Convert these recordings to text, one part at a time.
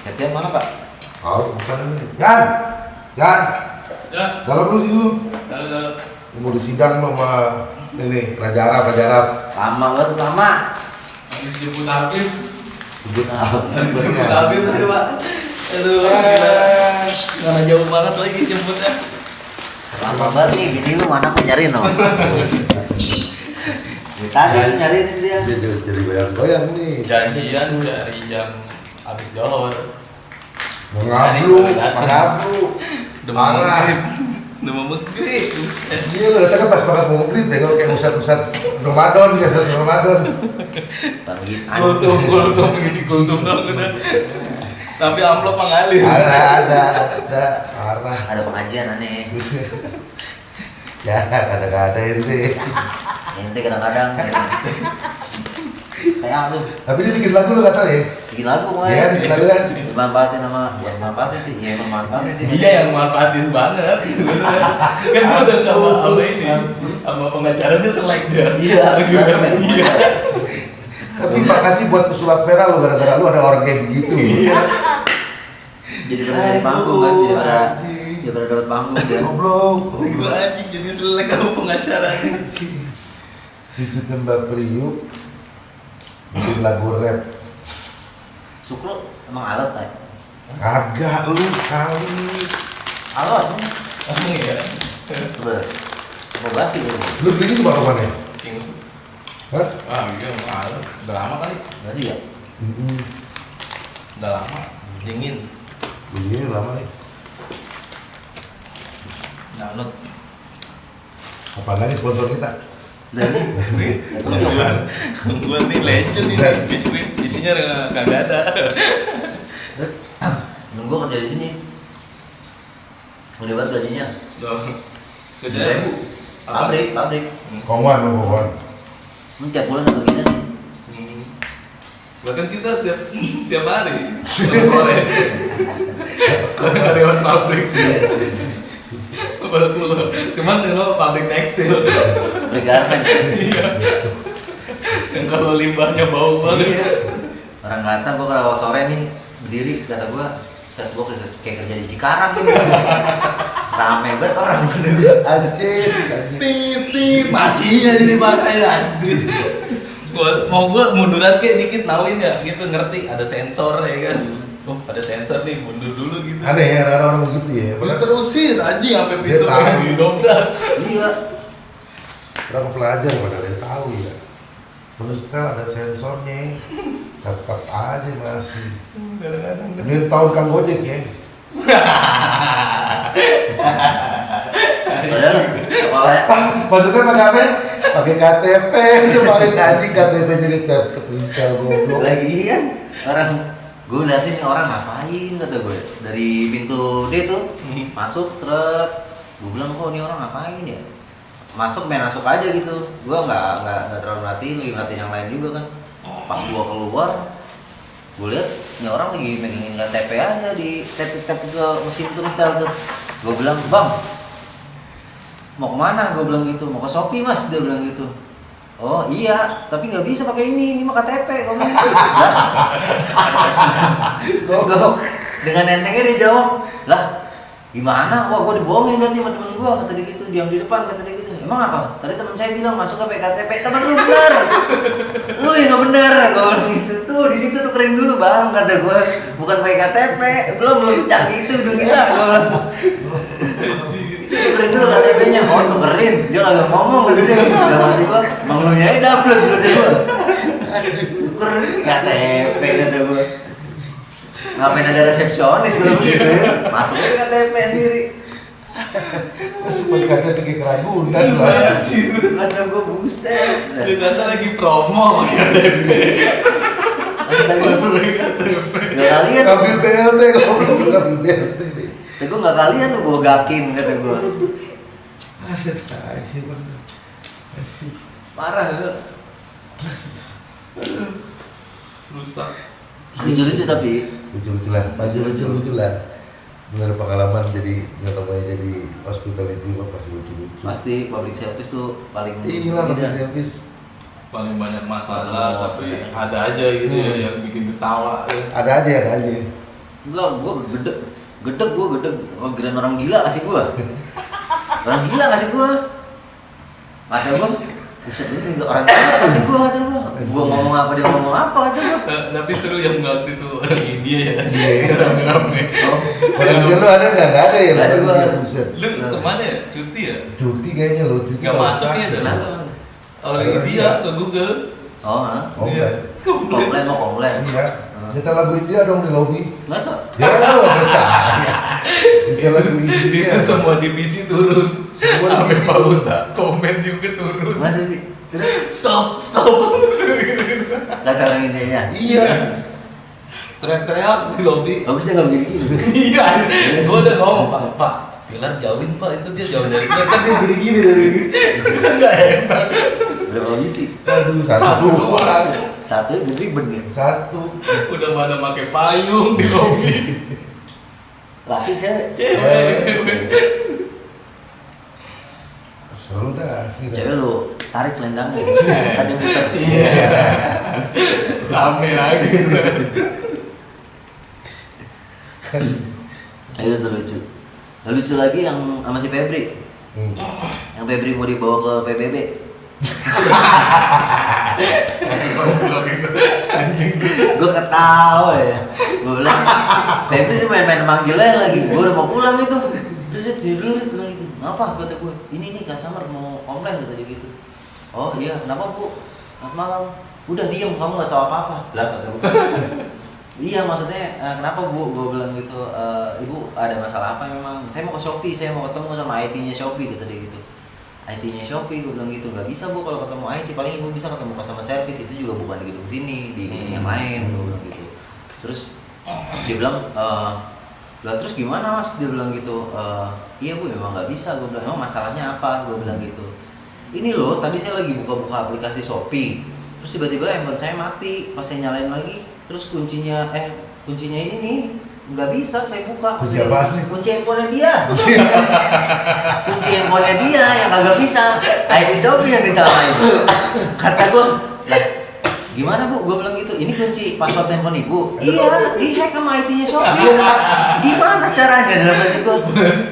Setiap mana Pak? Oh, bukan ini. Jan. Ya. Dalam dulu sini dulu. Dalam. Mau disidang sama ini Raja Arab. Lama banget, lama. Habis jemput Habib. Sebut Jemput Habib tadi Pak. Aduh, karena jauh banget lagi jemputnya. Lama banget nih, bini lu mana pun nyariin no. Tadi tuh nyariin itu dia. Jadi goyang-goyang nih. Janjian dari jam habis johor. Mengablu. Parah. Udah mau maghrib. Iya lu datang kan pas banget mau maghrib deh, kalau kayak ustad Ramadan ya, ustad Ramadan. Kultum mengisi kultum dong udah. Tapi amplop pengalir. Ada. Parah. Ada pengajian aneh. Ya, kadang-kadang ente. Ente kadang-kadang kayak lu Tapi dia bikin lagu lu gak tau ya? bikin lagu mau Iya, bikin lagu kan? dimanfaatin sama yang manfaatin sih, ya emang manfaatin sih. Iya yang manfaatin banget. Kan dia udah tahu sama ini, sama pengacaranya selek dia. Iya. Iya. Tapi makasih buat pesulap merah lu, gara-gara lu ada orang kayak gitu. Iya. Jadi pada dari panggung kan, jadi pada dapat panggung dia. Goblok. Gue anjing jadi selek sama pengacaranya. Cucu tembak Priuk bikin lagu rap. Sukro emang alat kan? Kagak lu kali. Alat. Emang iya. Ber. Mau basi lu. Lu beli di mana? King. Hah? Ah iya mahal. Udah lama kali. Basi ya? Udah lama. Dingin. Ini lama nih. Download. Apaan lagi sponsor kita? Dan Gua nih legend ini. Biskuit isinya kagak ada. nunggu kerja di sini. Udah buat gajinya. Loh. Kerja 2.000. Pabrik. Kongwan lu kongwan. Tiap bulan satu gini nih. Bahkan kita tiap hari sore. Karyawan pabrik. Baru tuh. Cuman lo pabrik tekstil. Pabrik garmen. Iya. Yang kalau limbahnya bau banget. Orang kata gua kalau sore nih berdiri kata gua kayak kerja di Cikarang gitu. Rame banget orang. Anjir. Tip masihnya jadi paksain anjir. Gua munduran kayak dikit nauin ya gitu ngerti ada sensor ya kan. Oh ada sensor nih mundur dulu gitu. Aneh ya, ada orang begitu ya. Boleh terusin anjing sampai Dia pintu tahu. yang didobrak. Iya. Berapa pelajar pada dia tahu ya. Setel ada sensornya. Tetap aja masih. Kadang-kadang. Ini tahun Kang Gojek ya. Padahal sekolahnya Maksudnya pakai KTP, itu pakai anjing KTP jadi kepincel goblok. lagi kan orang gue liatin orang ngapain kata gue dari pintu D tuh masuk seret gue bilang kok ini orang ngapain ya masuk masuk aja gitu gue nggak terlalu merhatiin yang lain juga kan pas gue keluar gue lihat ini orang lagi megangin KTP aja di tap ke mesin tuh gue bilang bang mau kemana gue bilang gitu mau ke Shopee mas dia bilang gitu oh iya tapi nggak bisa pakai ini mah KTP gue bilang gitu terus gue dengan entengnya dia jawab lah gimana wah gue dibohongin berarti sama temen gue kata dia gitu diam di depan kata dia gitu emang apa tadi teman saya bilang masuk ke PKTP teman lu bener lu yang nggak bener gue bilang gitu tuh di situ tuh keren dulu bang kata gue bukan PKTP belum secanggih itu udah gila gue bilang keren dulu KTP-nya, oh tuh keren, dia kagak ngomong gitu dia udah mati gua, emang lu nyai dapet dulu dia gua keren KTP kata gua ngapain ada resepsionis kalau begitu ya, masuk aja KTP sendiri Semua KTP kayak keragunan lah. kata gua buset Dia kata lagi promo pakai KTP. Langsung pakai KTP. nggak kalian, Ngambil BLT, goblok ngambil BLT nih. kata gua nggak kalian tuh gua gakin kata gua Ada sih bang. parah lu Rusak. lucu-lucu tapi Lucu-lucu lah, pasti lucu-lucu lah. Bener pengalaman jadi namanya jadi hospitality mah pasti lucu-lucu. pasti public service tuh paling Iya lah, tidak. public service. Paling banyak masalah tapi ada aja gitu ya yang bikin ketawa ya. Ada aja. Enggak, gua gedeg, oh, kirain orang gila kasih gua. Orang gila kasih gua. Kata gua, buset ini orang gila kasih gua, kata gua. Gua ngomong apa dia ngomong apa, kata gua. Tapi seru yang waktu itu orang India ya. Iya. Rame-rame. Oh, Orang India lu ada nggak? Nggak ada ya. Nggak ada orang gua. India, buset. Lu kemana ya? Cuti ya? Cuti kayaknya lo, cuti. Nggak tahun masuk ya, terakhir. Dok? kenapa? Orang India ke Google. Oh, hah? Oh, Iya. enggak. Komplain. Iya. Nyetel lagu India dong di lobi. Masa? Ya lo percaya. Nyetel lagu India. Itu semua divisi turun. Semua Sampai divisi Pauta, komen juga turun. Masa sih? Terus Stop. kata orang Indianya. Iya. Teriak-teriak di lobi. Bagusnya nggak begini. Iya, gue udah ngomong Pak, Pilar jauhin Pak, itu dia jauh dari gue. Kan dia gini-gini dari kan nggak enak. Berapa biji? Aduh, Satu satu doang. Satu jadi bener. Satu. Udah mana pakai payung di lobi. Laki cewek. Cewek. Seru dah asli dah. Cewek lu tarik selendangnya. Kan yang putar. Iya. Rame lagi. Itu tuh lucu. Nah, lucu lagi yang sama si Febri. Yang Febri mau dibawa ke PBB. Gue ketawa ya. Gue bilang, Febri sih main-main manggilnya lagi. Gue udah mau pulang itu. Terus dia sini dulu itu bilang gitu. Ngapa? Kata gue. Ini nih customer mau komplain kata dia gitu. Oh iya, kenapa Bu? Mas malam. Udah diem, kamu nggak tahu apa-apa. Lah kata gue. Iya maksudnya kenapa Bu? Gue bilang gitu. Ibu ada masalah apa memang? Saya mau ke Shopee, saya mau ketemu sama IT-nya Shopee kata dia gitu. IT-nya Shopee, gue bilang gitu, nggak bisa Bu kalau ketemu IT, paling ibu bisa ketemu customer service, itu juga bukan di gedung sini, di yang lain, gue bilang gitu. Terus dia bilang, lah terus gimana Mas? Dia bilang gitu, iya Bu memang nggak bisa, gue bilang, emang masalahnya apa? Gue bilang gitu. Ini loh, tadi saya lagi buka-buka aplikasi Shopee, terus tiba-tiba handphone saya mati, pas saya nyalain lagi, terus kuncinya ini nih nggak bisa saya buka. Kunci apaan nih? Kunci handphonenya dia. Kunci handphonenya dia yang kagak bisa. IT Shopee yang disalahin. Kata gue, lah gimana Bu? Gue bilang gitu. Ini kunci password handphone ibu. Iya, dihack sama IT-nya Shopee. Gimana caranya? Dalam hati gue.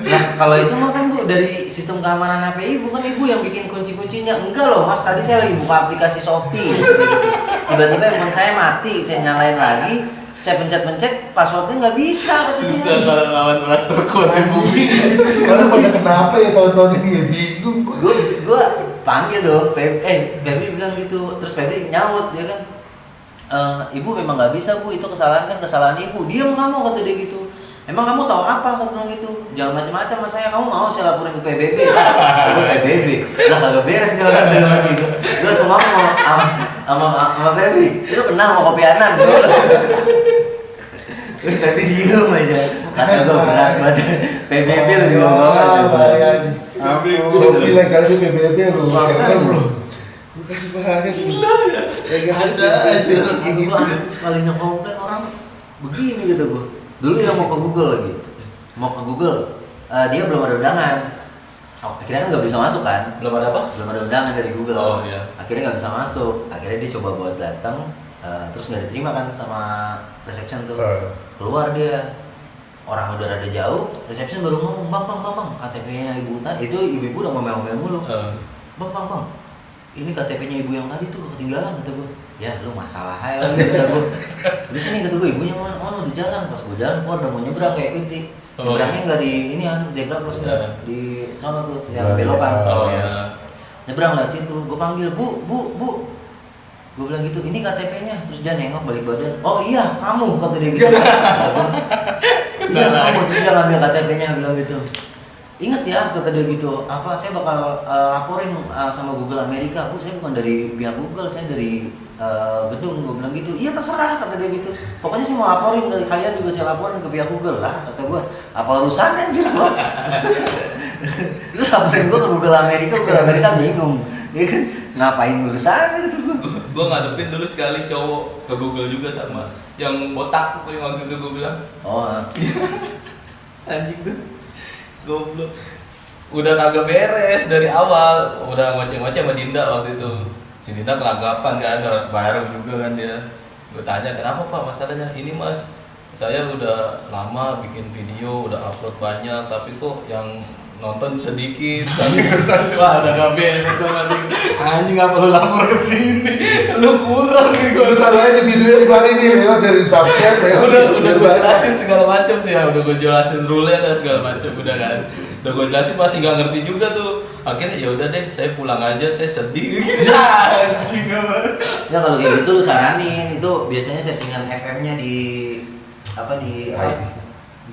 Nah kalau itu mah kan Bu dari sistem keamanan HP ibu kan ibu yang bikin kunci-kuncinya. Enggak loh Mas, tadi saya lagi buka aplikasi Shopee. Tiba-tiba handphone saya mati, saya nyalain lagi. Saya pencet-pencet, passwordnya nggak bisa. Susah kalau lawan master code di bumi. Itu sekarang pada kenapa ya tahun-tahun ini ya bingung gua. Gue panggil dong, Febri bilang gitu, terus Febri nyaut dia kan, ibu memang nggak bisa Bu, itu kesalahan ibu. Diam kamu kata dia gitu. Emang kamu tahu apa? Aku bilang gitu. Jangan macam-macam sama saya. Kamu mau saya laporin ke PBB? Aku PBB. Lah kagak beres dia orang bilang gitu. Gue semua mau sama Febri. Itu kenal mau kopianan. Terus Febri diem aja. Kata gue berat banget. PBB lu di bawah banget. Shopee legal sih PBB lu. Keren bro. Bukan banget. Gila ya. Ada aja orang kayak gitu. Sekalinya komplain orang begini gitu gue. Dulu yang mau ke Google lagi, dia belum ada undangan. Akhirnya kan nggak bisa masuk kan? Belum ada apa? Belum ada undangan dari Google. Oh, iya. Akhirnya nggak bisa masuk. Akhirnya dia coba buat datang, terus nggak diterima kan sama reception tuh. Keluar dia, orang udah rada jauh, reception baru ngomong, bang, KTP-nya ibu tadi, itu ibu udah ngomel-ngomel mulu. Bang, ini KTP-nya ibu yang tadi tuh ketinggalan, kata gue. Ya lu masalah aja lagi, kata gue. Terus ini kata gue, ibunya mana? Oh di jalan. Pas gue jalan keluar udah mau nyebrang kayak Quinty. Nyebrangnya nggak di ini kan, zebra cross nggak di sana tuh yang belokan. Oh iya. Nyebrang lewat situ, gue panggil bu. Gue bilang gitu, ini KTP-nya. Terus dia nengok balik badan. Oh iya kamu, kata dia gitu. Iya kamu, terus dia ngambil KTP-nya bilang gitu. Ingat ya kata dia gitu, saya bakal laporin sama Google Amerika. Bu saya bukan dari pihak Google, saya dari gedung. Gue bilang gitu, iya terserah kata dia gitu. Pokoknya saya mau laporin ke kalian juga, saya laporin ke pihak Google lah kata gue. Apa urusannya anjir gue? Lu laporin gue ke Google Amerika bingung. Dia kan ngapain urusannya gitu gue. Gue ngadepin dulu sekali cowok ke Google juga sama yang botak yang waktu itu gue bilang. Oh. Anjing tuh. Goblok. Udah kagak beres dari awal, udah ngoceh-ngoceh sama Dinda waktu itu. Si Dinda kelagapan kan, baru juga kan dia. Gue tanya, kenapa Pak masalahnya? Ini Mas, saya udah lama bikin video, udah upload banyak, tapi kok yang nonton sedikit. Wah, ada KBN itu anjing nggak perlu lapor ke sini. Lu kurang nih Lu gua. taruh aja videonya di mana nih, lewat dari subscribe ya. Udah gue jelasin segala macam tuh ya, udah gue jelasin rule dan segala macam udah kan. Udah gue jelasin masih nggak ngerti juga tuh. Akhirnya ya udah deh, saya pulang aja, saya sedih. Anjing apa? Ya kalau kayak gitu lu saranin, itu biasanya settingan FM-nya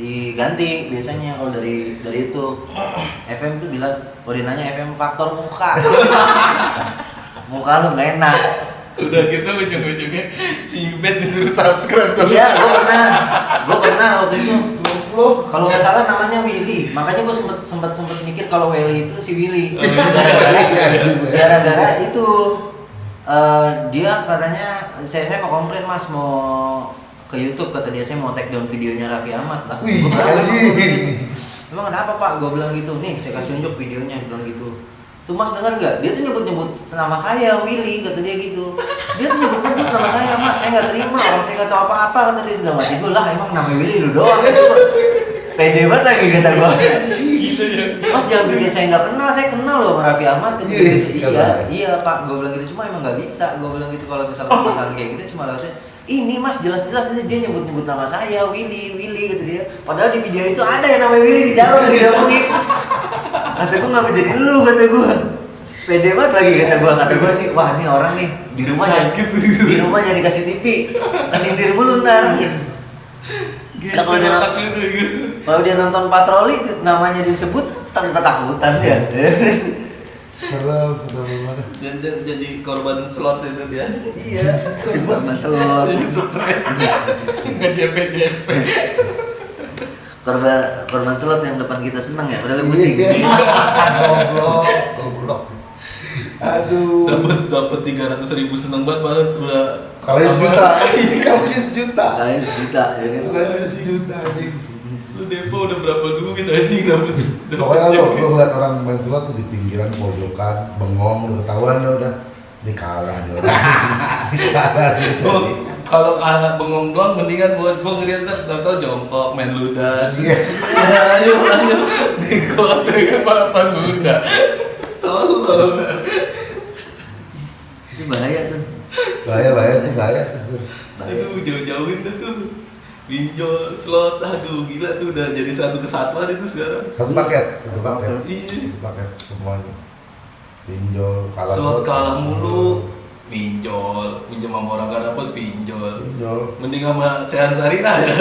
diganti biasanya kalau dari itu. FM tuh bilang, kalau dia nanya FM faktor muka. Muka lu nggak enak. Udah gitu ujung-ujungnya si Bet disuruh subscribe tuh. Iya, gue pernah waktu itu. Kalau nggak salah namanya Willy, makanya gue sempet mikir kalau Willy itu si Willy. Gara-gara itu dia katanya saya mau komplain mas, mau ke YouTube, kata dia saya mau take down videonya Raffi Ahmad lah. Wih, Gua bilang, anjing. emang kenapa pak? Gue bilang gitu, nih saya kasih tunjuk videonya, dia bilang gitu. Tuh mas dengar nggak? Dia tuh nyebut nama saya Willy, kata dia gitu. Dia tuh nyebut nama saya mas, saya nggak terima, orang saya nggak tahu apa-apa, kata dia. Bilang mati gue lah, emang nama Willy lu doang gitu. Pede banget lagi kata gue. Gitu ya. Mas jangan pikir saya nggak kenal, saya kenal loh sama Raffi Ahmad. Kata dia. Yes, Iya pak, gue bilang gitu. Cuma emang nggak bisa, gue bilang gitu kalau misalnya masalah kayak gitu cuma lewatnya. Ini mas jelas-jelas dia nyebut nama saya Willy kata dia. Padahal di video itu ada yang namanya Willy di dalam lagi ngomongin. Kata gue nggak jadi lu, kata gue. Pede banget lagi kata gue nih, wah ini orang nih di rumah Sakit. di rumah jadi kasih TV, kasih diri mulu ntar. Nah, kalau dia nonton patroli namanya disebut ketakutan dia. Serem mana? Jadi korban slot itu dia. Iya, sebut macelot. Jadi stres. Nge-JP. Korban celot yang depan kita seneng ya, padahal kucing. Goblok. Aduh. Dapat 300.000 seneng banget malah udah Kalian sejuta. Kalian sejuta ya kan. Kalian sejuta sih. Lu depo udah berapa duit anjing dapat. Pokoknya lo ngeliat orang main slot tuh di pinggiran pojokan bengong udah ketahuan ya udah dikalah nih orang. Dikalah nih. Kalau anak bengong doang mendingan buat gua ngeliat tau jongkok main ludan. Iya. Ayo di kota dengan balapan luda. Tolong. Ini bahaya tuh. Bahaya tuh. Aduh jauh-jauhin dah tuh. Pinjol, slot, aduh gila tuh udah jadi satu kesatuan itu sekarang. Satu paket. Iya. Paket semuanya. Pinjol kalah. Slot kalah mulu. Pinjol, pinjam sama orang gak dapet pinjol. Mending sama Sehan Syariah ya.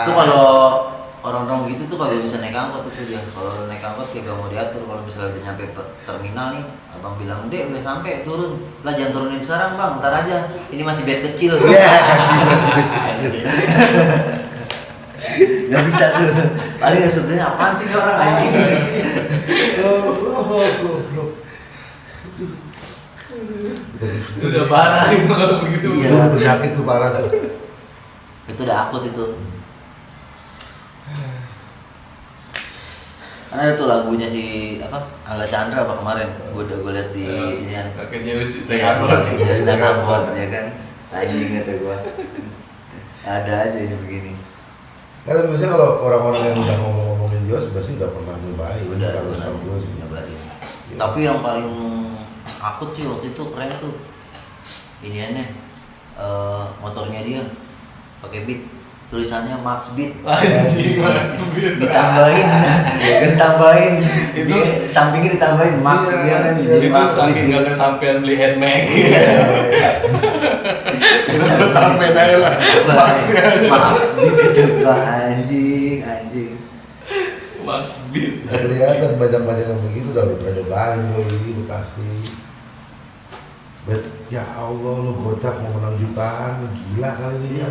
Itu kalau orang-orang begitu tuh kagak bisa naik angkot tuh dia. Kalau naik angkot kayak gak mau diatur. Kalau misalnya udah nyampe terminal nih, abang bilang dek udah sampai turun. Lah jangan turunin sekarang bang, ntar aja. Ini masih bed kecil. Gak bisa tuh. Paling gak supirnya apaan sih ini orang anjing. Goblok. Udah parah itu kalau begitu. Iya. Itu penyakit tuh parah tuh. Itu udah akut itu. Karena ada tuh lagunya si Angga Chandra apa kemarin, gue liat di inian. Kakek Zeus itu Iya, apa? Zeus dan Abot ya kan. Anjing kata gue. Ada aja ini begini. Kan biasanya kalau orang-orang yang udah ngomongin Jos pasti udah pernah nyobain. Udah Kalau sama gue sih. nyobain. Iya. Tapi yang paling akut sih waktu itu keren tuh. Iniannya motornya dia pakai beat. Tulisannya Max Beat. Anjing Max Beat. ditambahin Itu di sampingnya ditambahin Max Iya, dia kan iya. jadi itu Max saking Beat. gak kesampean beli handmag. Kita tambahin aja lah. Max aja. Max Beat gitu. Wah, anjing Max Beat. Kelihatan banyak-banyak yang begitu udah nyobain gue itu pasti. Bet, ya Allah lu gocap mau menang jutaan, gila kali dia.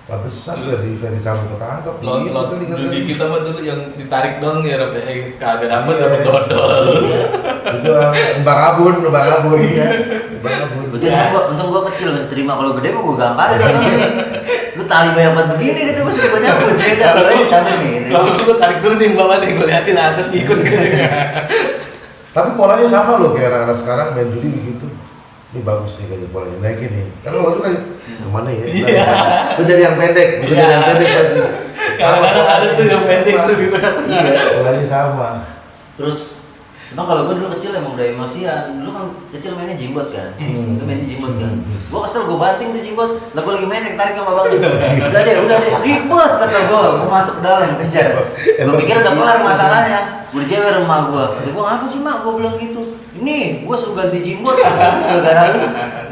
Pantesan dari Ferry Sambo ketangkep. Lo kali judi kan. kita mah dulu yang ditarik doang ya, kagak dapet dapet dodol. Itu mbak kabun. Iya. Mbak kabun. Untung gua kecil masih terima, kalau gede mah gua gamparin lu tali banyak banget begini gitu gua sudah banyak pun ya kan lu capek nih gitu. Kalau gua tarik dulu nih bawah nih, gua liatin atas ngikut gitu. Tapi polanya sama loh kayak anak-anak sekarang main judi begitu. Ini bagus nih kayaknya polanya naikin nih. Karena waktu itu kan Yang mana ya? Iya. Lu jadi yang pendek, lu jadi yang pendek pasti. Kadang-kadang ada tuh yang pendek tuh di tengah-tengah. Iya, polanya sama. Terus cuma kalau gue dulu kecil emang udah emosian. Dulu kan kecil mainnya jimbot kan. Lu mainnya jimbot kan. Gue kesel, gue banting tuh jimbot. Lah gue lagi main tarik sama bang gitu. Udah deh, ribet kata gue. Gue masuk ke dalam kejar. Gue pikir udah kelar masalahnya. Gue dijewer sama gue. Kata gue ngapa sih mak? Gue bilang gitu. Ini gue suruh ganti jimbot. Gara-gara lu.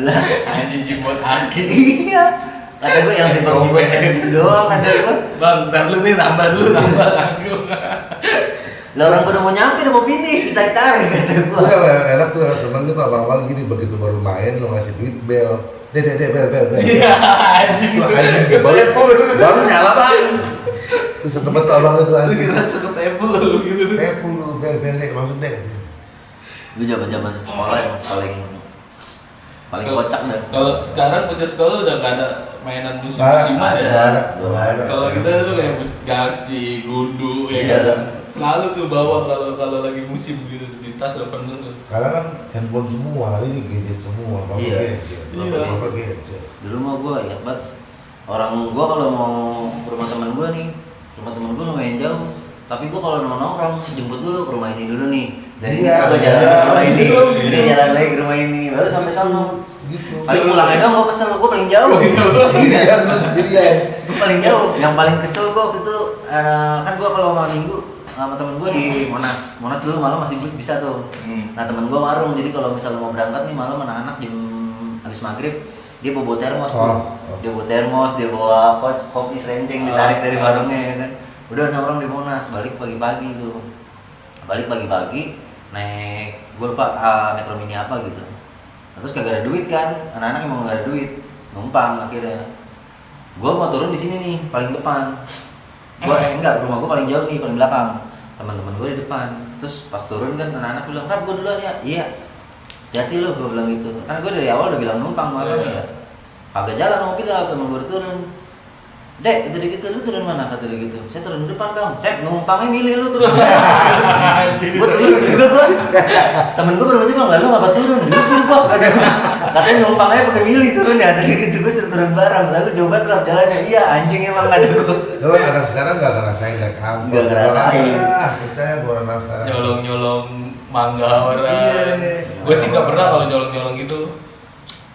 Lah Anjing jimbot aki. iya. Kata gue yang tipe jimbot kayak gitu doang kata gue. Bang, ntar lu nih nambah aku. Lah orang gue udah mau nyampe, udah mau finish, ditarik kata gue. Gue yang enak tuh, yang seneng tuh abang-abang gini, begitu baru main lo ngasih duit bel. Bel. Iya, anjing. Wah, anjing, baru nyala bang. Terus tempat tuh abang itu Lu anjing. kira suka table lu gitu. Lu bel dek maksudnya. Lu zaman sekolah yang paling kocak dah. Kalau sekarang punya sekolah udah gak ada mainan Ada, musim-musiman ya. ada. Kalau kita dulu kayak gaksi, gundu, ya Iya. kan. Selalu tuh bawa kalau lagi musim gitu di tas udah penuh tuh. Karena kan handphone semua, hari ini gadget semua, apa Iya. gadget, Iya. apa gadget. Dulu mah gue ingat banget, orang gue kalau mau ke rumah teman gue nih, rumah teman gue lumayan jauh, tapi gue kalau mau nongkrong jemput dulu ke rumah ini dulu nih, dari Iya, gue jalan ke rumah ini, gitu, gitu. ini jalan lagi ke rumah ini, baru sampai sono. Gitu. Paling pulangnya dong gue kesel, gue paling jauh. Iya, lu sendirian. Gue paling jauh, yang paling kesel gue waktu itu kan gue kalau malam minggu sama temen gue di Monas dulu malam masih bisa tuh. Nah temen gue warung, jadi kalau misalnya mau berangkat nih malam anak-anak jam habis maghrib dia bawa termos tuh. Oh. Dia bawa termos, dia bawa kopi serenceng ditarik dari warungnya ya kan. Udah nongkrong di Monas, balik pagi-pagi tuh. Balik pagi-pagi naik, gue lupa Metro Mini apa gitu. Nah, terus kagak ada duit kan, anak-anak emang gak ada duit, numpang akhirnya. Gue mau turun di sini nih, paling depan. Enggak, rumah gue paling jauh nih, paling belakang. Teman-teman gue di depan. Terus pas turun kan anak-anak bilang, "Rap, gue duluan ya." "Iya." "Hati-hati lo," gue bilang gitu. Karena gue dari awal udah bilang numpang malah ya. Kagak jalan mobil lah, temen gue turun. "Dek, kata dia gitu, lu turun mana?" Kata dia gitu. "Saya turun depan bang." "Saya numpangnya milih lu turun." Gue turun juga gue. Temen gue baru aja bang, "Lalu ngapa turun?" "Diusir kok." Katanya numpangnya pakai milih turun ya. Tadi gitu gue suruh turun bareng. Lalu coba terap jalannya. "Iya anjing emang," kata gue. Kalau anak sekarang nggak ngerasain naik angkot. Nggak ngerasain. Percaya gue anak sekarang. Nyolong-nyolong mangga orang. Iya. Gue sih nggak pernah kalau nyolong-nyolong gitu.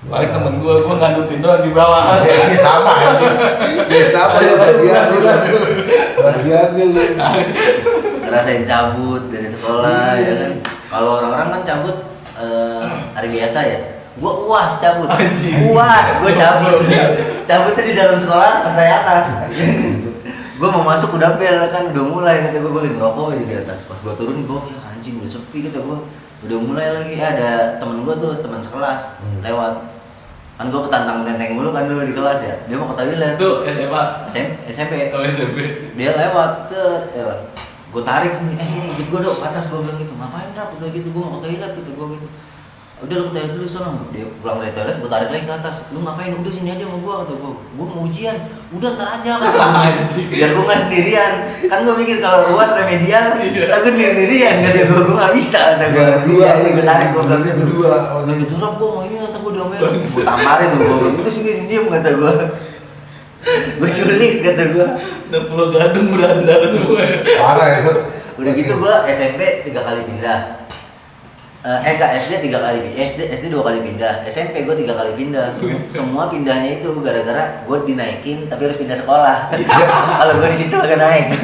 Paling temen gue nganutin doang di bawah. Ini sama anjing. Ini sama ya bagiannya lu. Ngerasain cabut dari sekolah ya kan. Kalau orang-orang kan cabut hari biasa ya. Gue UAS cabut. UAS gue cabut. Cabutnya di dalam sekolah lantai atas. Gue mau masuk udah bel kan udah mulai kata gue lagi ngerokok di atas. Pas gue turun gue ya anjing udah sepi kata gue. Udah mulai lagi ada temen gue tuh teman sekelas lewat. Kan gue petantang tenteng mulu kan dulu di kelas ya. Dia mau ke toilet. Tuh SMA. SMP. Oh SMP. Dia lewat, gue tarik sini, sini ikut gue dong, atas gue bilang gitu, ngapain Rap, gitu, gue mau ke toilet gitu, gue gitu. Udah lu ke toilet dulu sono, dia pulang dari toilet, gue tarik lagi ke atas, lu ngapain, udah sini aja sama gue, kata gue mau ujian, udah ntar aja kata gue, biar gue gak sendirian, kan gue mikir kalau UAS remedial, ntar gue sendirian, kata gue gak bisa, kata gue, ini gue tarik, gue bilang gitu, lu gitu Rap, gue mau ini, kata gue diomelin, gue tamparin lu, gue bilang, udah sini diem, kata gue, gue culik, kata gue. Udah Pulau Gadung berandal tuh. Parah ya. Udah gitu gua SMP 3 kali pindah. Enggak, SD 3 kali pindah. SD 2 kali pindah. SMP gua 3 kali pindah. Semua pindahnya itu gara-gara gua dinaikin tapi harus pindah sekolah. Kalau gua di situ agak naik.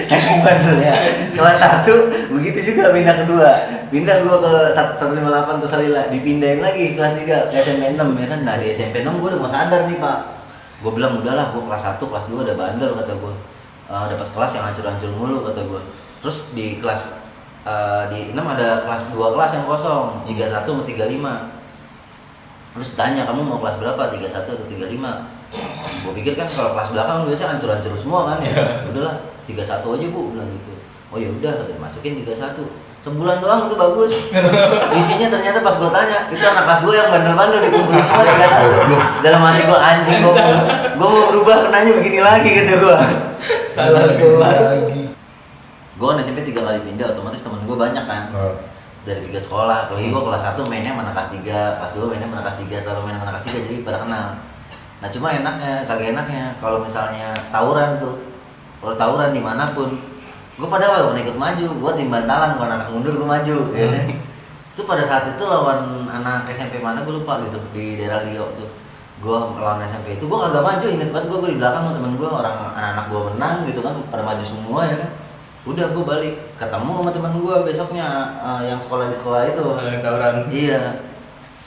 Saking bandelnya. Kelas 1 begitu juga pindah kedua. Pindah gua ke 158 tuh Salila, dipindahin lagi kelas 3 ke SMP 6 ya kan. Nah, di SMP 6 gua udah mau sadar nih, Pak. Gue bilang udahlah, gue kelas 1, kelas 2 udah bandel kata gue, dapat kelas yang hancur-hancur mulu kata gue. Terus di kelas di 6 ada kelas 2 kelas yang kosong, 31 sama 35. Terus tanya kamu mau kelas berapa, 31 atau 35? Gue pikir kan kalau kelas belakang biasanya hancur-hancur semua kan ya. Udahlah 31 aja bu, bilang gitu. Oh ya udah, katanya masukin 31. Sebulan doang itu bagus. Isinya ternyata pas gue tanya, itu anak kelas 2 yang bandel-bandel dikumpulin cuma 31. Dalam hati gue anjing, gue mau berubah kenanya begini lagi kata gue. Salah kelas. Gue kan SMP 3 kali pindah, otomatis temen gue banyak kan. Dari 3 sekolah, apalagi gue kelas 1 mainnya mana kelas 3, kelas 2 mainnya mana kelas 3, selalu main mana kelas 3, jadi pada kenal. Nah cuma enaknya, kagak enaknya kalau misalnya tawuran tuh, kalau tawuran dimanapun, gue padahal gak pernah ikut maju, gue tim bantalan, kalau anak mundur gue maju, ya kan? Itu pada saat itu lawan anak SMP mana gue lupa gitu di daerah Liau tuh, gue lawan SMP itu gue kagak maju, inget banget gue di belakang sama temen gue, orang anak-anak gue menang gitu kan, pada maju semua ya kan. Udah gue balik ketemu sama temen gue besoknya yang sekolah di sekolah itu. Tawuran. Iya.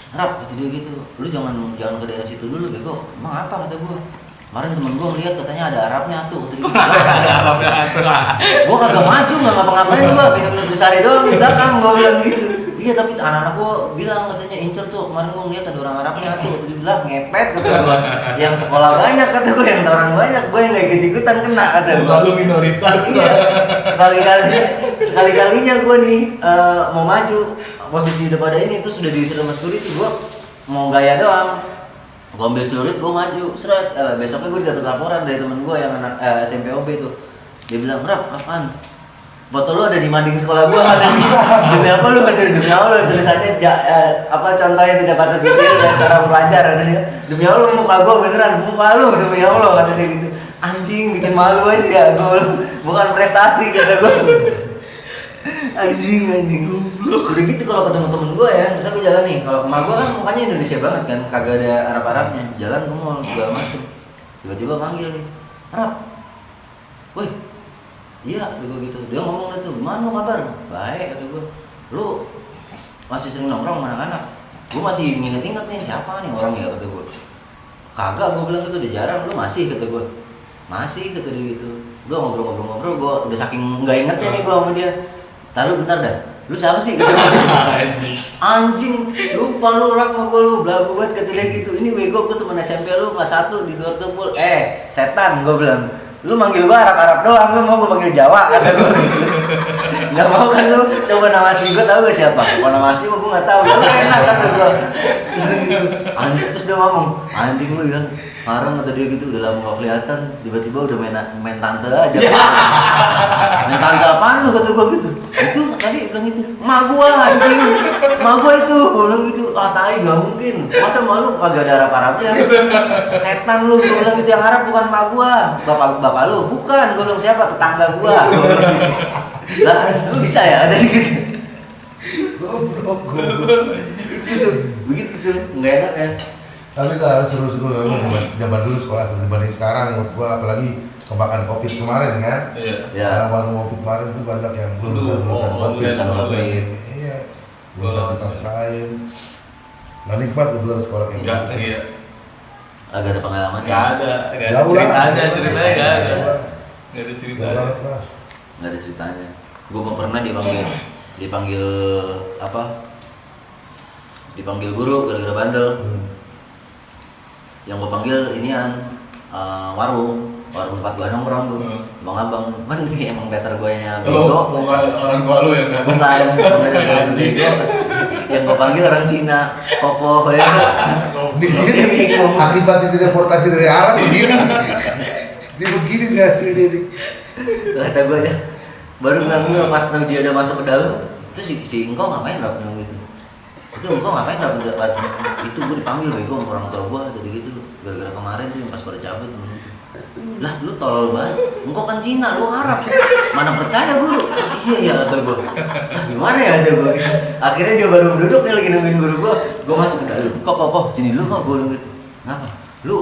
Rap kata dia gitu, lu jangan ke daerah situ dulu bego. Emang apa kata gue? Kemarin temen gue ngeliat katanya ada Arabnya tuh, kata dia. Ada Arabnya tuh. Gue kagak maju, nggak ngapa-ngapain gue, minum nutrisari doang di belakang, gue bilang gitu. Iya tapi anak-anak gue bilang katanya incer tuh, kemarin gue ngeliat ada orang Arabnya tuh, kata dia bilang ngepet kata gue. Yang sekolah banyak kata gue, yang orang banyak, gue yang nggak ikut-ikutan kena kata gue. Lalu minoritas. Iya. Sekali-kalinya gue nih mau maju, posisi udah pada ini tuh sudah diusir sama security, gue mau gaya doang, gue ambil celurit, gue maju, seret, besoknya gue dapet laporan dari temen gue yang anak SMP OB tuh, dia bilang, Rap, apaan? Foto lu ada di mading sekolah gue, demi apa lu, demi Allah, tulisannya contohnya tidak patut ditiru dari seorang pelajar, kata dia, demi Allah muka gue beneran, muka lu, demi Allah, kata dia gitu, anjing bikin malu aja ya, gue bukan prestasi, kata gue. Anjing goblok. Udah gitu kalau ketemu temen gue ya, misal gue jalan nih, kalau emak gue kan mukanya Indonesia banget kan, kagak ada Arab-Arabnya, jalan ke mall segala macem, tiba-tiba manggil nih, Arab, woi, iya kata gue gitu, dia ngomong gitu, gimana lu kabar? Baik kata gue, lu masih sering nongkrong sama anak-anak? Gue masih inget-inget nih siapa nih orangnya kata gue. Kagak, gue bilang gitu, udah jarang, lu masih kata gue. Masih kata dia gitu. Gue ngobrol-ngobrol, gue udah saking nggak ingetnya nih gue sama dia. Taruh bentar dah, lu siapa sih? Gitu. Anjing, lupa lu rak sama gue lu, belagu banget kata dia gitu. Ini bego, gue temen SMP lu kelas 1 di luar tumpul. Setan, gue bilang. Lu manggil gue Arab-Arab doang, lu mau gue panggil Jawa kata gue. Gak mau kan lu, coba nama asli gue tau gak siapa? Kalau nama asli gue gak tau, lu enak kata gue. Anjing, terus dia ngomong, anjing lu ya. Sekarang kata dia gitu, udah lama gak kelihatan, tiba-tiba udah main tante aja. Main tante apaan lu kata gue gitu. Itu tadi bilang itu, emak gua anjing, emak gua itu, gue bilang gitu, tai gak mungkin, masa malu kagak ada Arab-Arabnya. Setan lu, gue bilang gitu, yang Arab bukan emak gua, bapak lu, bukan, gue bilang siapa, tetangga gua, gue bilang gitu. Lah, lu bisa ya, ada gitu. Goblok. Itu tuh, begitu tuh, nggak enak ya. Tapi kalau seru-seru zaman dulu sekolah dibanding sekarang menurut gua, apalagi kemakan Covid kemarin kan. Iya. Karena waktu Covid kemarin tuh banyak yang lulusan Covid. Iya. Lulusan dipaksain. Nggak nikmat bener sekolah kayak gitu. Iya. Agak ada pengalaman Nggak ada ceritanya nggak ada. Nggak ada ceritanya. Nggak ada ceritanya. Gue mau pernah dipanggil apa? Dipanggil guru gara-gara bandel. Yang gue panggil inian warung tempat gue nongkrong tuh, abang-abang, kan emang dasar gue nya bego. Bukan orang tua lu yang bukan bego. Yang gue panggil orang Cina, kokoh ya. Akibat dideportasi dari Arab begini. Dia begini nggak sih ini? Kata gue ya, baru bilang pas tahu dia udah masuk ke dalam, terus si engkau ngapain rap bilang gitu? Itu engkau ngapain rap itu gue dipanggil bego sama orang tua gue jadi gitu, gara-gara kemarin tuh pas pada cabut gitu. Lah lu tolol banget, engkau kan Cina, lu Arab, mana percaya guru? Iya ya kata gue, gimana ya kata gue gitu. Akhirnya dia baru duduk nih lagi nungguin guru gue masuk ke dalam, kok sini dulu kok gue bilang gitu. Kenapa? Lu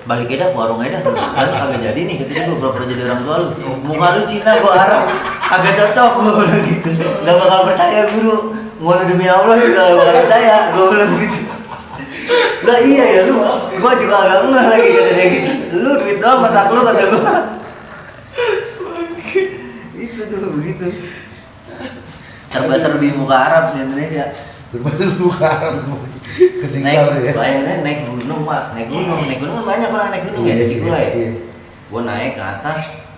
balik dah warung dah, kan agak jadi nih ketika gue pura-pura jadi orang tua lu, muka lu Cina gue Arab, agak cocok gue bilang gitu, nggak bakal percaya guru, mau demi Allah juga gak bakal percaya, gue bilang gitu. Lah iya ya lu, gua juga agak ngeh lagi kata dia gitu. Lu duit doang mata lu kata gua. Itu tuh begitu. Serba-serbi muka Arab di Indonesia. Serba-serbi muka Arab. Kesingkal ya. Bayangin naik gunung Pak, naik gunung kan banyak orang naik gunung ya di Cikula ya. Gua naik ke atas.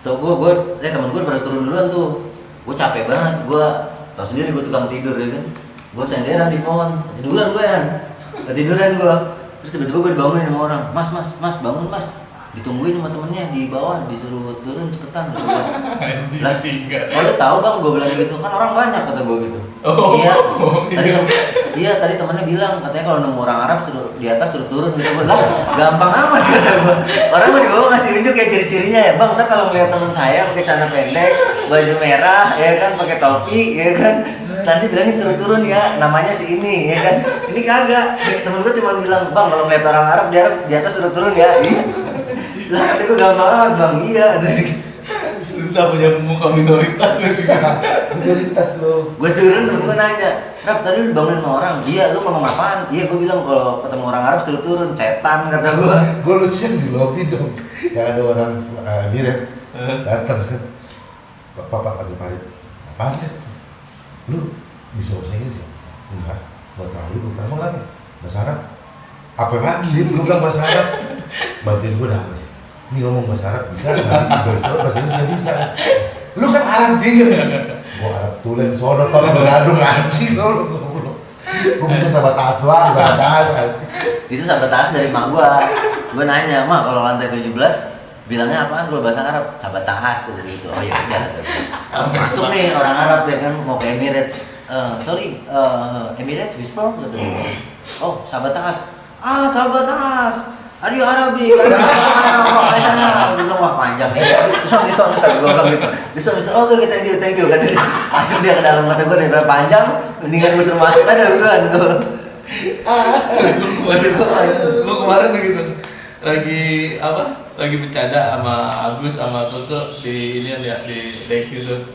Tuh temen gua pada turun duluan tuh. Gua capek banget, tahu sendiri gua tukang tidur ya kan. Gua senderan di pohon, ketiduran gua ya. Ketiduran gua, terus tiba-tiba gue dibangunin sama orang, mas bangun mas, ditungguin sama temennya di bawah, disuruh turun cepetan gitu. Anjing, Lah, tinggal. oh lu tahu bang, gue bilang gitu kan orang banyak kata gue gitu. Oh, Iya, iya. tadi temennya bilang katanya kalau nemu orang Arab suruh di atas suruh turun gitu. Gue lah gampang amat kata gue. Orang mau di bawah ngasih unjuk kayak ciri-cirinya ya bang. Ntar kalau ngeliat temen saya pakai celana pendek, baju merah, ya kan, pakai topi, ya kan, nanti bilangin suruh turun ya, namanya si ini, ya kan. Ini kagak. Temen gue cuma bilang bang kalau ngeliat orang Arab di atas suruh turun ya. Iya. Lah kata gue gampang banget bang, iya. Susah punya muka minoritas. Minoritas lo. Gue turun temen gue nanya, Rap tadi lu dibangunin sama orang, iya lu ngomong apaan? Iya gue bilang kalau ketemu orang Arab suruh turun, setan kata gue. Gue lucu yang di lobby dong, yang ada orang Emirat datang kan, Pak Adi Farid, apaan sih? Lu bisa bahasa Inggris ya? Enggak terlalu. Gue bilang, emang kenapa? Bahasa Arab? Apa lagi? Gue bilang bahasa Arab. Bantuin gue dah. Ini ngomong bahasa Arab bisa, bahasa Inggris nggak bisa. Lu kan Arab juga. Gue Arab tulen sono pak, bergadung anjing sono. Gue bisa sahabat tas doang, sahabat tas. Itu sahabat tas dari mak gue. Gue nanya, mak kalau lantai 17 bilangnya apaan kalau bahasa Arab? Sahabat tas gitu gitu. Oh ya udah. Masuk nih orang Arab ya kan mau ke Emirates. Emirates whisper gitu. Oh sahabat tas. Ah sahabat tas. Are you Arabi? Kayak sana, bilang wah panjang nih. Bisa, gue bilang gitu. Bisa, oke thank you. Kata dia, masuk dia ke dalam mata gue daripada panjang, mendingan gue suruh masuk aja duluan gue. Gue kemarin begitu, lagi bercanda sama Agus sama Toto di ini ya di Dex itu.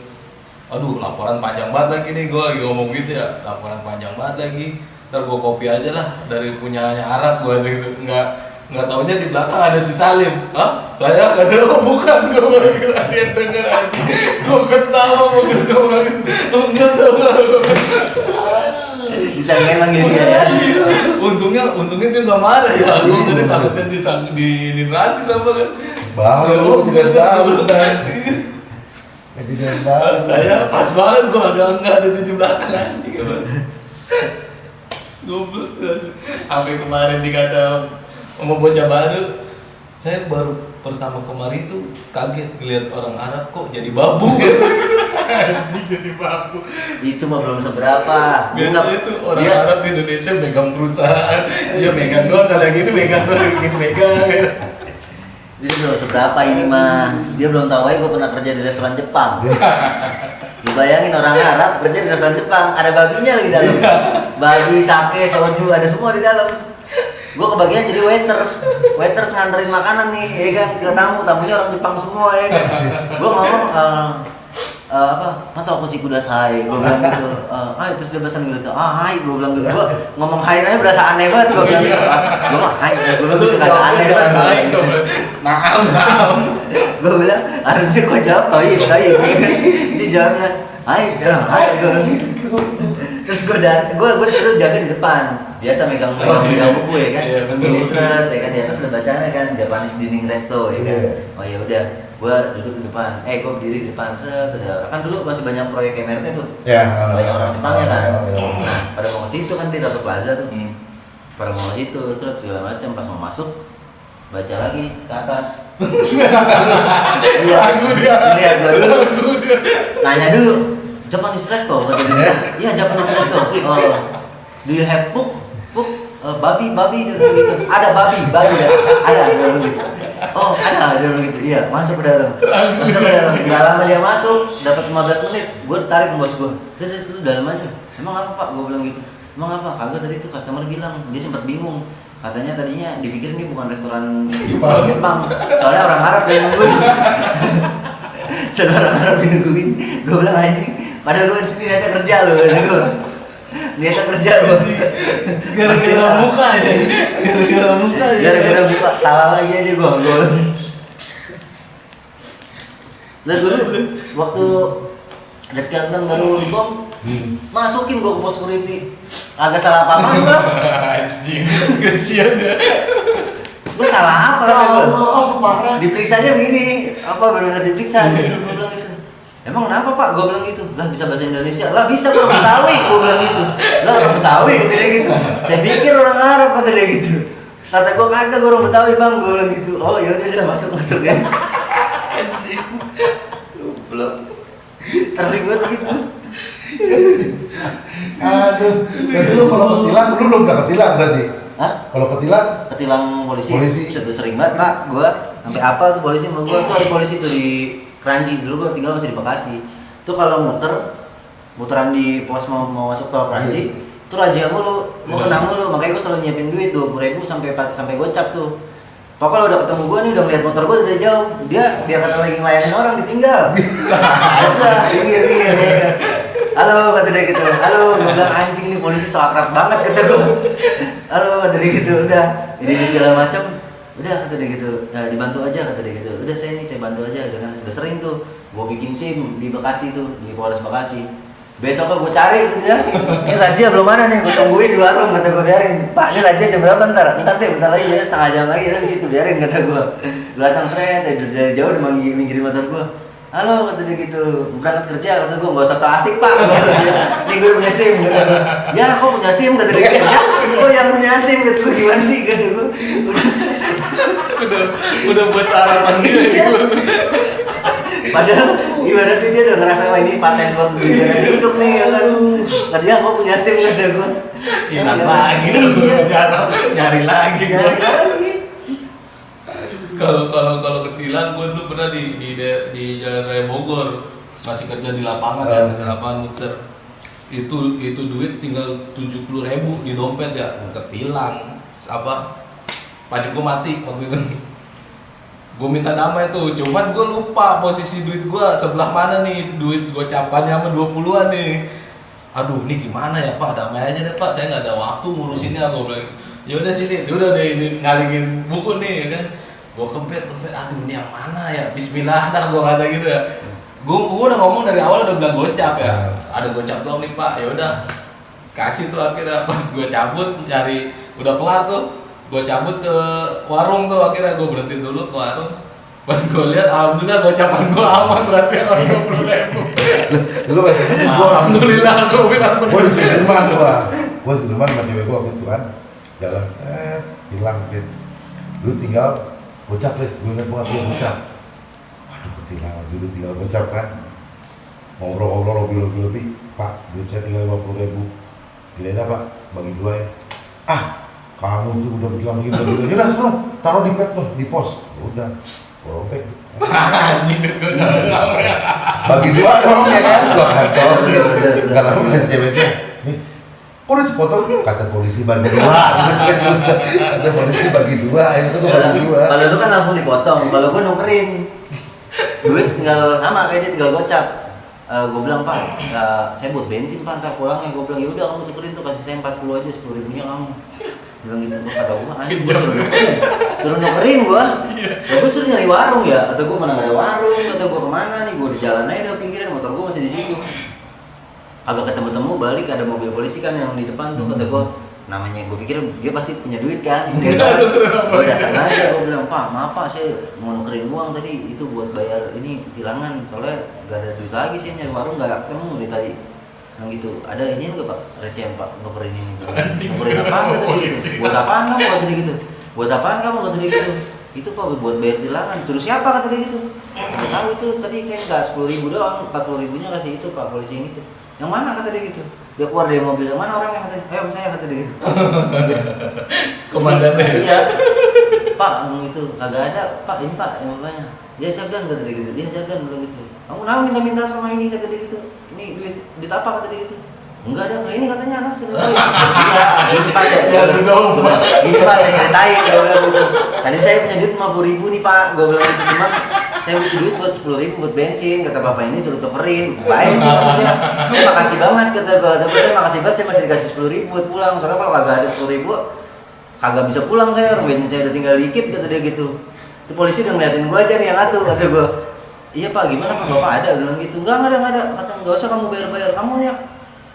Aduh laporan panjang banget lagi nih, gue lagi ngomong gitu ya, laporan panjang banget lagi. Ntar gue copy aja lah dari punyanya Arab gue gitu, nggak taunya di belakang ada si Salim. Hah? Saya nggak tahu, bukan, gue baru kira dia denger aja. Gue ketawa mau ngomong gitu. Nggak tahu. Bisa memang gitu ya. Untungnya dia nggak marah ya. Gue tadi takutnya di rasi sama kan. Baru lu jangan tahu kan. Jangan tahu. Saya pas banget gue nggak ada di belakang anjing. Goblok. Sampai kemarin dikata sama bocah baru, saya baru pertama kemarin itu kaget ngeliat orang Arab kok jadi babu. Anjing jadi babu. Itu mah belum seberapa. Biasanya itu orang Arab di Indonesia megang perusahaan, dia megang doang, kalau yang ini megang ya. Jadi belum seberapa ini mah. Dia belum tahu aja gue pernah kerja di restoran Jepang. Lu bayangin orang Arab kerja di restoran Jepang, ada babinya lagi dalam. Babi, sake, soju, ada semua di dalam. Gue kebagian jadi waiters nganterin makanan nih, ya kan, ke tamunya orang Jepang semua ya kan. Gue ngomong mata aku sih kuda saya, gue bilang gitu. Terus dia pesan gitu, hai, gue bilang gitu. Gue ngomong hai aja berasa aneh banget, gue bilang gitu. Gue mah hai, gue bilang gitu kagak aneh banget. Naam. Gue bilang harusnya gue jawab toib, ya kan. Dia jawabnya hai, terus gue disuruh jaga di depan. Biasa megang buku ya kan, ini seret ya kan, di atas ada bacanya kan, Japanese Dining Resto ya kan. Oh ya udah, gue duduk di depan, gue berdiri di depan, seret ada kan dulu masih banyak proyek MRT tuh, banyak orang Jepangnya kan. Nah pada mau ke situ kan di Ratu Plaza tuh, pada mau ke situ, seret segala macam, pas mau masuk baca lagi ke atas. Iya, lihat dulu, nanya dulu, Japanese Resto, kata dia. Iya Japanese Resto. Oh, do you have book? Babi dia bilang gitu. Ada babi ya. Ada gitu. Oh ada dia bilang gitu. Iya masuk ke dalam. Nggak lama dia masuk, dapat 15 menit. Gue ditarik ke bos gue. Udah itu dalam aja. Emang apa pak? Gue bilang gitu. Emang apa? Kagak tadi tuh customer bilang dia sempat bingung. Katanya tadinya dipikir ini bukan restoran Jepang. Soalnya orang Arab yang nungguin. Soalnya orang Arab yang nungguin. Gue bilang anjing. Padahal gue di sini niatnya kerja loh. Niatnya kerja loh. Gara-gara muka ya. Gara-gara buka salah lagi aja gue. Lah dulu waktu ada sekarang baru dibom, masukin gue ke pos security. Agak salah apa-apa gue. Anjing, kesian ya. Gue salah apa kata gue? Parah. Diperiksanya begini, benar-benar diperiksa gitu. Gue bilang gitu. Emang kenapa pak? Gue bilang gitu. Lah bisa bahasa Indonesia? Lah bisa gue orang Betawi. Gue bilang gitu. Lah orang Betawi kata dia gitu. Saya pikir orang Arab kata dia gitu. Kata gue kagak, gue orang Betawi bang, gue bilang gitu. Oh yaudah udah masuk ya. Belum. Sering banget gitu. Aduh, berarti lu kalau ketilang, lu belum pernah ketilang berarti? Hah? Kalau ketilang, Ketilang polisi. Polisi. Sudah sering banget pak, gue sampai apa tuh polisi sama gue tuh ada polisi tuh di Kranji, dulu gue tinggal masih di Bekasi. Tuh kalau muteran di pos mau masuk tol Kranji, tuh razia mulu, mau kena mulu, makanya gue selalu nyiapin duit 20.000 sampai gocap tuh. Pokoknya udah ketemu gue nih, udah ngeliat motor gue dari jauh, dia biar kata lagi ngelayanin orang ditinggal. Udah, minggir. Halo kata dia gitu, halo, gue bilang anjing nih polisi so akrab banget kata gue. Halo kata dia gitu, udah, ini segala macam, udah kata dia gitu, nah, dibantu aja kata dia gitu, udah saya bantu aja, udah sering tuh, gue bikin SIM di Bekasi tuh, di Polres Bekasi. Besok gue cari itu dia, ini razia belum ada nih, gue tungguin di warung kata gue biarin. Pak ini razia jam berapa ntar deh, bentar lagi ya setengah jam lagi, udah di situ biarin kata gue. Gue datang seret, dari jauh udah minggirin motor gue. Halo kata dia gitu, berangkat kerja kata gue, nggak usah so asik pak. Nih gue punya SIM kata gue. Ya kok punya SIM kata dia. Ya kok yang punya SIM kata gue, gimana sih kata gue. Udah buat sarapan dia gitu. Padahal ibaratnya dia udah ngerasa wah ini paten gue untuk nih ya kan. Katanya kok punya SIM kata gue. Hilang lagi, nyari lagi. Kalau ketilang gue dulu pernah di Jalan Raya Bogor, masih kerja di lapangan ya, kerja lapangan muter. Itu duit tinggal 70.000 di dompet ya, ketilang. Apa? Pajak gue mati waktu itu. Gue minta damai tuh, cuman gue lupa posisi duit gue sebelah mana nih, duit gocapannya sama 20-an nih. Aduh, ini gimana ya Pak, damai aja deh Pak, saya nggak ada waktu ngurusinnya. Gue bilang, ya udah sini, udah deh ini ngalingin buku nih ya kan. Gue kebet, aduh ini yang mana ya, bismillah dah gue kata gitu ya. Gue udah ngomong dari awal udah bilang gocap ya, ada gocap doang nih Pak, ya udah kasih tuh akhirnya. Pas gue cabut nyari, udah kelar tuh, gue cabut ke warung tuh, akhirnya gue berhenti dulu ke warung. Pas gue lihat, alhamdulillah gocapan gue aman, berarti orang 20.000. lu masih Alhamdulillah gue bilang gue di Sudirman gue di Sudirman sama cewek gue waktu itu kan jalan, hilang gitu. Lu tinggal gocap deh, gue inget banget dia gocap. Aduh ketilangan dulu tinggal gocap kan. Ngobrol-ngobrol lebih, Pak, duit saya tinggal 50.000. Gila Pak, bagi 2 ya. Ah, kamu tuh udah bilang begini, yaudah suruh taruh di pet loh, di pos. Udah, robek. anjing gue Bagi 2 dong ya kan, gue kantor gitu. Karena aku kasih ceweknya, nih, kok udah sepotong? Kata polisi bagi 2. Kata polisi bagi 2, itu tuh bagi 2. Kalau lu kan langsung dipotong, kalau gue nukerin. Duit tinggal sama kayak dia tinggal gocap. Gue bilang Pak, saya buat bensin Pak, ntar pulangnya. Gue bilang yaudah kamu tukerin tuh, kasih saya 40 aja, 10.000-nya kamu. Bilang gitu, kata gue anjing gue suruh nukerin gue. Ya gue suruh nyari warung ya, atau gue mana gak ada warung, atau gue kemana nih, gue di jalan aja udah pinggiran, motor gue masih di situ. Agak ketemu balik ada mobil polisi kan yang di depan tuh, kata gue namanya, gue pikir dia pasti punya duit kan, gue datang aja, gue bilang Pak maaf Pak, saya mau nukerin uang tadi itu buat bayar ini tilangan, soalnya gak ada duit lagi sih, nyari warung gak ketemu dari tadi. Yang gitu, ada ini enggak Pak, recehan Pak, nukerin ini. Nukerin apaan kata dia gitu, buat apaan kamu kata dia gitu, buat apaan kamu kata dia gitu. Itu Pak buat bayar tilangan, suruh siapa kata dia gitu. Nggak tahu itu, tadi saya nggak 10.000 doang, 40.000-nya kasih itu Pak polisi yang itu. Yang mana kata dia gitu, dia keluar dari mobil, yang mana orangnya katanya, ayo sama saya kata dia gitu. komandannya. Iya, Pak itu kagak ada Pak, ini Pak yang bapaknya. Ya Syabdan kata dia gitu, dia Syabdan bilang gitu. Kamu kenapa minta-minta sama ini kata dia gitu, ini duit apa kata dia gitu. Enggak ada, nah ini katanya anak suruh. Iya, ini Pak saya. Ini Pak saya ceritain, gue bilang gitu. Tadi saya punya duit 50.000 nih Pak, gue bilang gitu, cuma saya butuh duit buat 10.000 buat bensin, kata bapak ini suruh tukerin. Baik sih maksudnya, saya makasih banget kata gue, tapi saya makasih banget, saya masih dikasih 10.000 buat pulang. Soalnya kalau kagak ada 10.000, kagak bisa pulang saya, bensin saya udah tinggal dikit kata dia gitu. Itu polisi udah ngeliatin gue aja nih yang atuh, kata gue. Iya Pak, gimana Pak, bapak ada? Bilang gitu, enggak ada, kata enggak usah kamu bayar, kamu ya.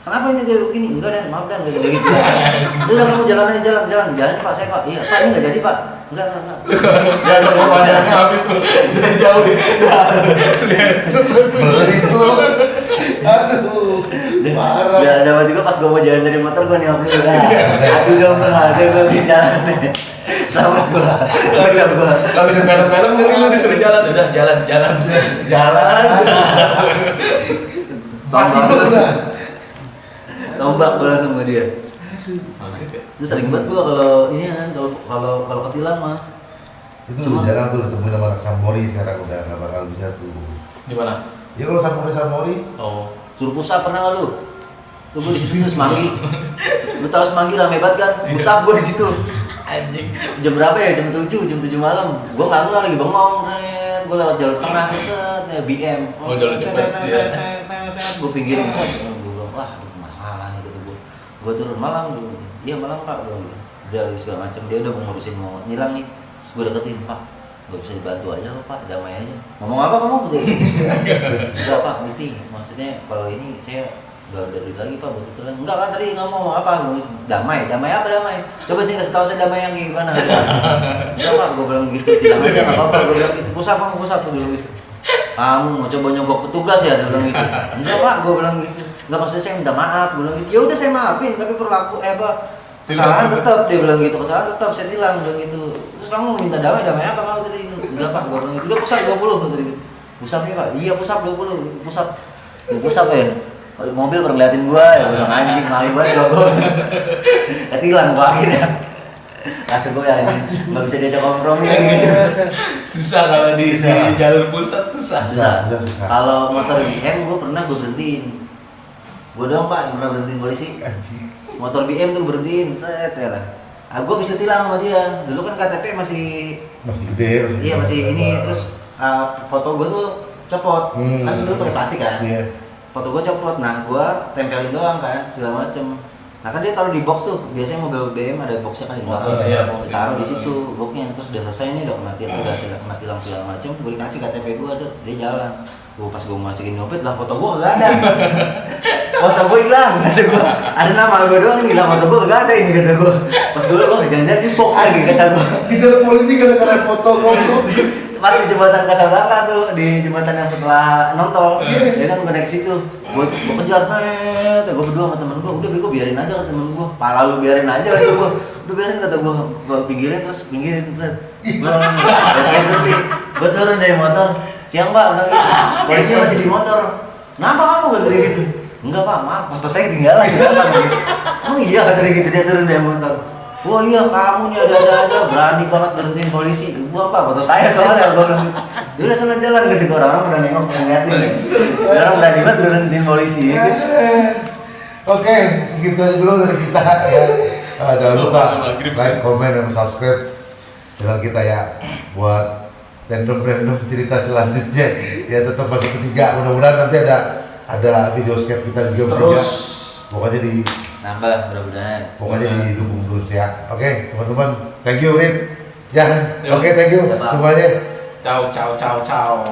Kenapa ini kayak gini? Enggak Dan, maaf Dan, gitu. Udah kamu jalan aja, jalan Pak, saya Pak. Iya Pak, ini nggak jadi Pak. Enggak. Jalan komandannya habis loh, dari jauh nih. Melis lu. Aduh, parah. Udah juga pas gue mau jalan dari motor gue nih, aduh dong, saya gue jalan. Selamat gua. Ucap gua. Kalau di film-film nanti lu disuruh jalan, udah jalan. Mati dong udah. Tombak gua sama dia. Oke, oke. Itu sering banget gua kalau ini kan kalau ketilang mah. Itu Cuma- udah jarang tuh ditemuin sama anak Sampori sekarang udah nggak bakal bisa tuh. Di mana? Ya kalau Sampori Oh. Suruh pusat pernah nggak lu? Tuh gua di situ tuh semanggi. Lu tahu semanggi rame banget kan? Pusat gua di situ. Anjing. Jam berapa ya? Jam 7 malam. Gua nggak lagi bengong, ret. Gua lewat jalur tengah, set, ya BM. Oh, jalur cepet, iya. Gua pinggirin, set. Gua bilang, wah, aduh, masalah nih gitu gua. Gua turun malam dulu. Iya malam Pak, gua bilang. Udah segala macam dia udah mau ngurusin mau nilang nih. Terus gua deketin, Pak. Gak bisa dibantu aja loh Pak, damai aja. Ngomong apa kamu? Enggak Pak, meeting. Maksudnya kalau ini saya gak ada duit lagi Pak, betul-betulan. Enggak kan tadi nggak mau apa? Damai apa damai? Coba sih kasih tahu saya damai yang kayak gimana. Enggak Pak, gue bilang gitu. Tilang aja nggak apa-apa. Gue bilang gitu. Pusat gue bilang gitu. Kamu mau coba nyogok petugas ya? Dia bilang gitu. Enggak Pak, gue bilang gitu. Enggak maksudnya saya minta maaf. Gue bilang gitu. Ya udah saya maafin, tapi kesalahan tetap. Dia bilang gitu. Kesalahan tetap saya tilang bilang gitu. Terus kamu minta damai apa kamu tadi? Enggak Pak, gue bilang gitu. Udah pusat 20 tadi gitu. Pusat nih Pak. Iya pusat 20. Pusat ya. Mobil pernah ngeliatin gua ya bilang anjing malu banget gua. Ketilang gua akhirnya. Kata gua ya anjing enggak bisa diajak kompromi gitu. Susah kalau di Susah. jalur pusat susah. Susah. Susah. Kalau motor BM gua pernah gua berhentiin. Gua doang Pak yang pernah berhentiin polisi. Anjing. Motor BM tuh berhentiin, set ya lah. Gua bisa tilang sama dia. Dulu kan KTP masih Masih gede. iya masih ini terus foto gua tuh copot. Kan dulu pakai plastik kan. Iya. Foto gue copot, nah gue tempelin doang kan, segala macem. Nah kan dia taruh di box tuh, biasanya mobil BM ada boxnya kan di belakang. Iya, box. Taruh di situ boxnya, terus udah selesai nih, udah kena tilang segala macem. Gue dikasih KTP gue, dia jalan. Gue pas gue masukin dompet lah, foto gue gak ada. Foto gue hilang, kata gue. Ada nama gue doang ini, hilang foto gue gak ada ini kata gue. Pas gue jangan-jangan di box lagi kata gue. Dikejar polisi gara-gara foto ngomong. Pas di jembatan Kasablanca tuh, di jembatan yang setelah Nontol, dia kan gue naik situ, gue kejar, gue berdua sama temen gue, udah bego biarin aja ke temen gue, pala lu biarin aja kata gue, udah biarin kata gue pinggirin terus, saya berhenti, gue turun dari motor, siang Pak, udah gitu, polisi masih di motor, kenapa kamu kata dia gitu, enggak Pak, maaf, foto saya ketinggalan gitu, emang iya kata dia gitu, dia turun dari motor. Wah iya kamu nih ada-ada aja berani banget berhentiin polisi. Gua apa foto saya soalnya gua bilang. Dia udah sana jalan gitu orang-orang udah nengok ngeliatin. Orang berani banget berhentiin polisi ya, gitu. Oke, segitu aja dulu dari kita ya. Jangan lupa like, comment, dan subscribe channel kita ya buat random cerita selanjutnya. Ya tetap masih ketiga. Mudah-mudahan nanti ada video sketch kita juga Terus. bertiga. Pokoknya Nambah mudah-mudahan. didukung terus ya. Oke, teman-teman. Thank you, Rin. Jan. Yo. Oke, thank you Ya, Pak. semuanya. Ciao.